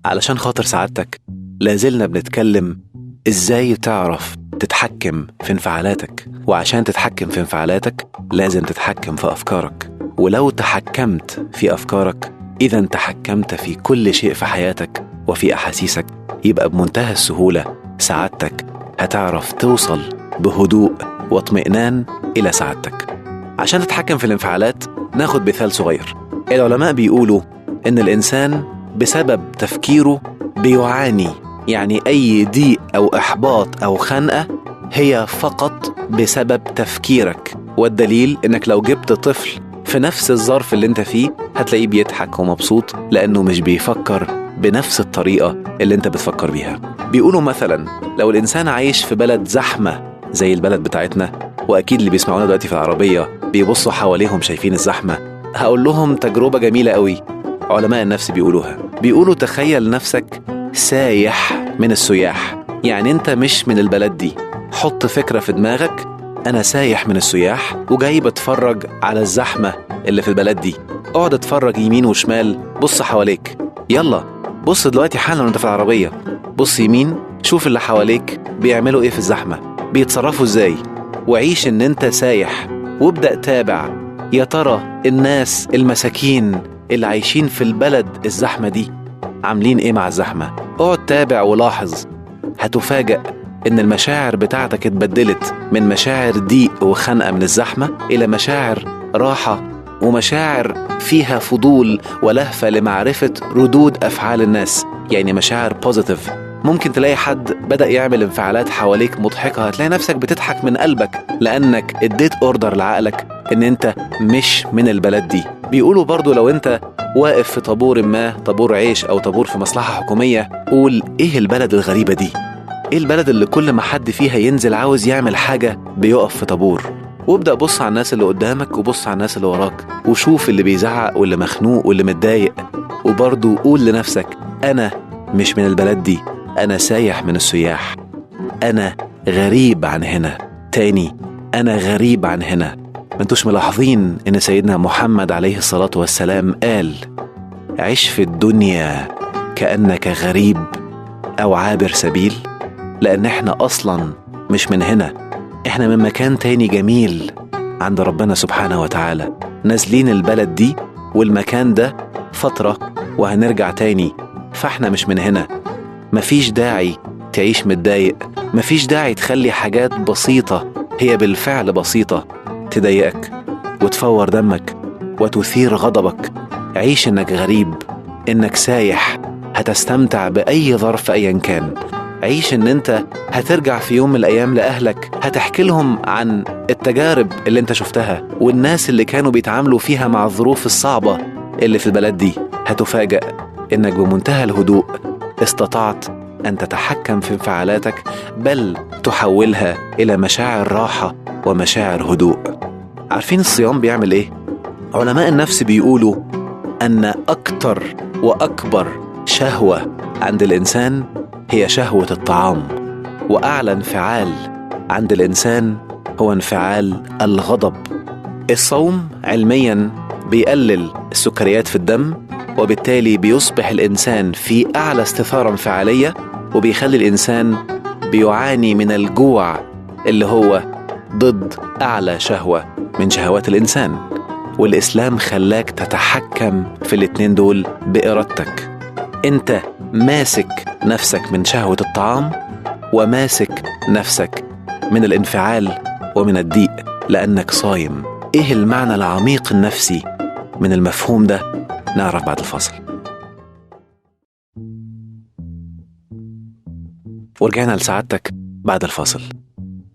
علشان خاطر سعادتك لازلنا بنتكلم ازاي تعرف تتحكم في انفعالاتك. وعشان تتحكم في انفعالاتك لازم تتحكم في أفكارك، ولو تحكمت في أفكارك إذا تحكمت في كل شيء في حياتك وفي أحاسيسك. يبقى بمنتهى السهولة سعادتك هتعرف توصل بهدوء واطمئنان إلى سعادتك. عشان تتحكم في الانفعالات ناخد مثال صغير. العلماء بيقولوا إن الإنسان بسبب تفكيره بيعاني، يعني أي ضيق أو إحباط أو خنقة هي فقط بسبب تفكيرك. والدليل إنك لو جبت طفل في نفس الظرف اللي انت فيه هتلاقيه بيضحك ومبسوط، لأنه مش بيفكر بنفس الطريقة اللي انت بتفكر بيها. بيقولوا مثلا لو الإنسان عايش في بلد زحمة زي البلد بتاعتنا، وأكيد اللي بيسمعونا دلوقتي في العربية بيبصوا حواليهم شايفين الزحمة، هقول لهم تجربة جميلة قوي علماء النفس بيقولوها. بيقولوا تخيل نفسك سايح من السياح، يعني انت مش من البلد دي. حط فكرة في دماغك أنا سايح من السياح وجاي بتفرج على الزحمة اللي في البلد دي. اقعد اتفرج يمين وشمال، بص حواليك. يلا بص دلوقتي حالا وانت في العربية، بص يمين شوف اللي حواليك بيعملوا ايه في الزحمة، بيتصرفوا ازاي، وعيش ان انت سايح. وابدأ تابع يا ترى الناس المساكين اللي عايشين في البلد الزحمة دي عاملين ايه مع الزحمة. اقعد تابع ولاحظ، هتفاجأ إن المشاعر بتاعتك اتبدلت من مشاعر ضيق وخنقة من الزحمة إلى مشاعر راحة ومشاعر فيها فضول ولهفة لمعرفة ردود أفعال الناس، يعني مشاعر بوزيتيف. ممكن تلاقي حد بدأ يعمل انفعالات حواليك مضحكة، هتلاقي نفسك بتضحك من قلبك لأنك اديت اوردر لعقلك إن أنت مش من البلد دي. بيقولوا برضو لو أنت واقف في طابور ما، طابور عيش أو طابور في مصلحة حكومية، قول إيه البلد الغريبة دي؟ ايه البلد اللي كل ما حد فيها ينزل عاوز يعمل حاجة بيقف في طابور؟ وابدأ بص على الناس اللي قدامك وبص على الناس اللي وراك وشوف اللي بيزعق واللي مخنوق واللي متضايق، وبرضو قول لنفسك أنا مش من البلد دي، أنا سايح من السياح، أنا غريب عن هنا. تاني، أنا غريب عن هنا. ما انتوش ملاحظين إن سيدنا محمد عليه الصلاة والسلام قال عيش في الدنيا كأنك غريب أو عابر سبيل؟ لأن احنا أصلا مش من هنا، احنا من مكان تاني جميل عند ربنا سبحانه وتعالى، نازلين البلد دي والمكان ده فترة وهنرجع تاني، فاحنا مش من هنا. مفيش داعي تعيش متضايق، مفيش داعي تخلي حاجات بسيطة هي بالفعل بسيطة تضايقك وتفور دمك وتثير غضبك. عيش انك غريب، انك سايح، هتستمتع بأي ظرف أيا كان. عيش ان انت هترجع في يوم من الايام لاهلك، هتحكي لهم عن التجارب اللي انت شفتها والناس اللي كانوا بيتعاملوا فيها مع الظروف الصعبة اللي في البلد دي. هتفاجأ انك بمنتهى الهدوء استطعت ان تتحكم في انفعالاتك، بل تحولها الى مشاعر راحة ومشاعر هدوء. عارفين الصيام بيعمل ايه؟ علماء النفس بيقولوا ان اكتر واكبر شهوة عند الانسان هي شهوة الطعام، وأعلى انفعال عند الإنسان هو انفعال الغضب. الصوم علميا بيقلل السكريات في الدم، وبالتالي بيصبح الإنسان في أعلى استثارة انفعالية، وبيخلي الإنسان بيعاني من الجوع اللي هو ضد أعلى شهوة من شهوات الإنسان. والإسلام خلاك تتحكم في الاتنين دول بإرادتك. أنت ماسك نفسك من شهوة الطعام وماسك نفسك من الانفعال ومن الضيق لأنك صايم. إيه المعنى العميق النفسي من المفهوم ده؟ نعرف بعد الفاصل. ورجعنا لسعادتك بعد الفاصل.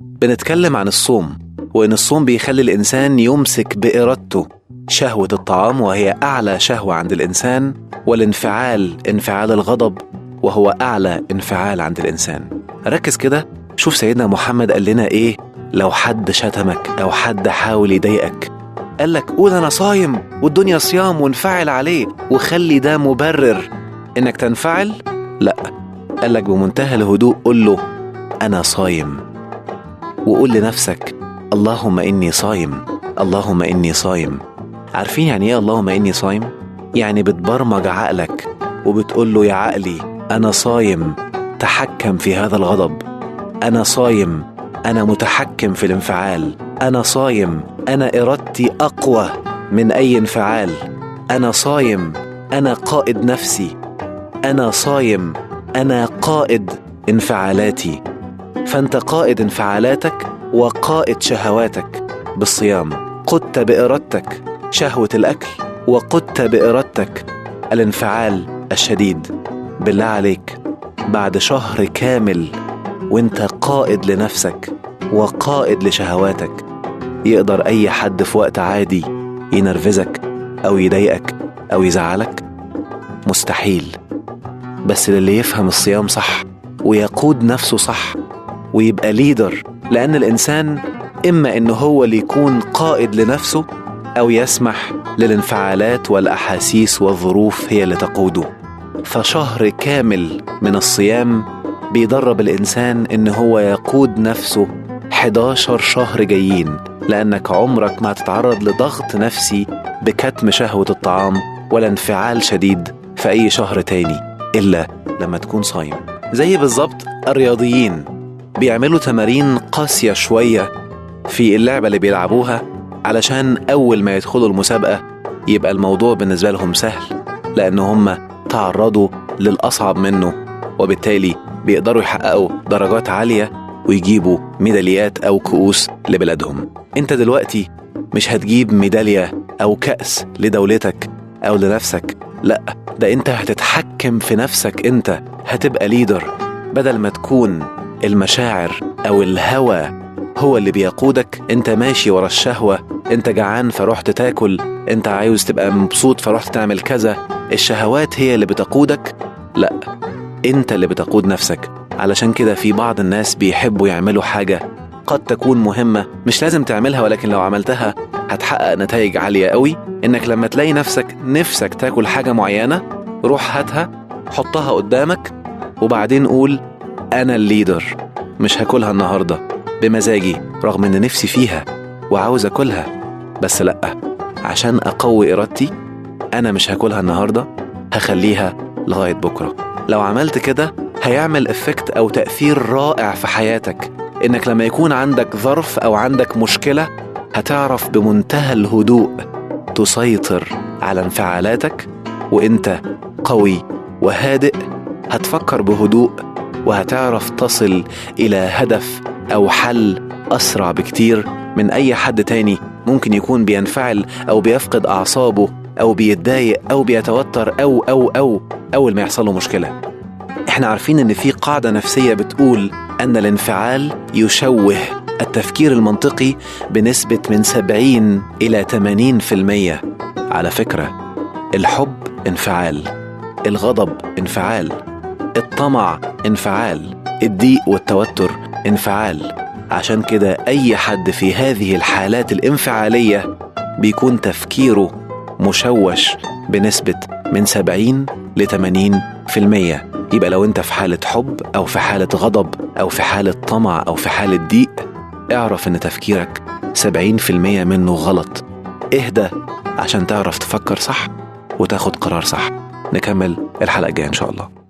بنتكلم عن الصوم، وإن الصوم بيخلي الإنسان يمسك بإرادته شهوة الطعام وهي أعلى شهوة عند الإنسان، والانفعال انفعال الغضب وهو أعلى انفعال عند الإنسان. ركز كده، شوف سيدنا محمد قال لنا إيه لو حد شتمك أو حد حاول يضايقك. قال لك قول أنا صايم والدنيا صيام وانفعل عليه، وخلي ده مبرر إنك تنفعل؟ لا، قال لك بمنتهى الهدوء قل له أنا صايم، وقول لنفسك اللهم إني صايم، اللهم إني صايم. عارفين يعني إيه اللهم إني صايم؟ يعني بتبرمج عقلك وبتقول له يا عقلي أنا صايم، تحكم في هذا الغضب. أنا صايم، أنا متحكم في الانفعال. أنا صايم، أنا إرادتي أقوى من أي انفعال. أنا صايم، أنا قائد نفسي. أنا صايم، أنا قائد انفعالاتي. فأنت قائد انفعالاتك وقائد شهواتك بالصيام. قدت بإرادتك شهوة الأكل، وقدت بإرادتك الانفعال الشديد. بالله عليك، بعد شهر كامل وانت قائد لنفسك وقائد لشهواتك، يقدر أي حد في وقت عادي ينرفزك أو يضايقك أو يزعلك؟ مستحيل. بس للي يفهم الصيام صح ويقود نفسه صح ويبقى ليدر، لأن الإنسان إما إنه هو اللي يكون قائد لنفسه أو يسمح للانفعالات والأحاسيس والظروف هي اللي تقوده. فشهر كامل من الصيام بيدرب الإنسان إن هو يقود نفسه 11 شهر جايين، لأنك عمرك ما هتتعرض لضغط نفسي بكتم شهوة الطعام ولا انفعال شديد في أي شهر تاني إلا لما تكون صايم. زي بالظبط الرياضيين بيعملوا تمارين قاسية شوية في اللعبة اللي بيلعبوها علشان أول ما يدخلوا المسابقة يبقى الموضوع بالنسبة لهم سهل، لأن هم تعرضوا للأصعب منه، وبالتالي بيقدروا يحققوا درجات عالية ويجيبوا ميداليات أو كؤوس لبلادهم. انت دلوقتي مش هتجيب ميدالية أو كأس لدولتك أو لنفسك، لأ، ده انت هتتحكم في نفسك. انت هتبقى ليدر، بدل ما تكون المشاعر أو الهوى هو اللي بيقودك. انت ماشي ورا الشهوة، انت جعان فرحت تاكل، انت عايز تبقى مبسوط فرحت تعمل كذا. الشهوات هي اللي بتقودك؟ لا، انت اللي بتقود نفسك. علشان كده في بعض الناس بيحبوا يعملوا حاجة قد تكون مهمة، مش لازم تعملها، ولكن لو عملتها هتحقق نتائج عالية قوي. انك لما تلاقي نفسك تاكل حاجة معينة، روح هاتها حطها قدامك وبعدين قول انا الليدر، مش هاكلها النهاردة بمزاجي رغم ان نفسي فيها وعاوز اكلها، بس لأ، عشان اقوي ارادتي انا مش هاكلها النهاردة، هخليها لغاية بكرة. لو عملت كده هيعمل افكت او تأثير رائع في حياتك، انك لما يكون عندك ظرف او عندك مشكلة هتعرف بمنتهى الهدوء تسيطر على انفعالاتك، وانت قوي وهادئ هتفكر بهدوء وهتعرف تصل إلى هدف أو حل أسرع بكتير من أي حد تاني ممكن يكون بينفعل أو بيفقد أعصابه أو بيتضايق أو بيتوتر أو أول ما يحصله مشكلة. إحنا عارفين إن في قاعدة نفسية بتقول أن الانفعال يشوه التفكير المنطقي بنسبة من 70 إلى 80%. على فكرة، الحب انفعال، الغضب انفعال، الطمع انفعال، الضيق والتوتر انفعال. عشان كده أي حد في هذه الحالات الانفعالية بيكون تفكيره مشوش بنسبة من 70 ل 80%. يبقى لو انت في حالة حب أو في حالة غضب أو في حالة طمع أو في حالة ضيق، اعرف ان تفكيرك 70% منه غلط. اهدى عشان تعرف تفكر صح وتاخد قرار صح. نكمل الحلقة الجاية إن شاء الله.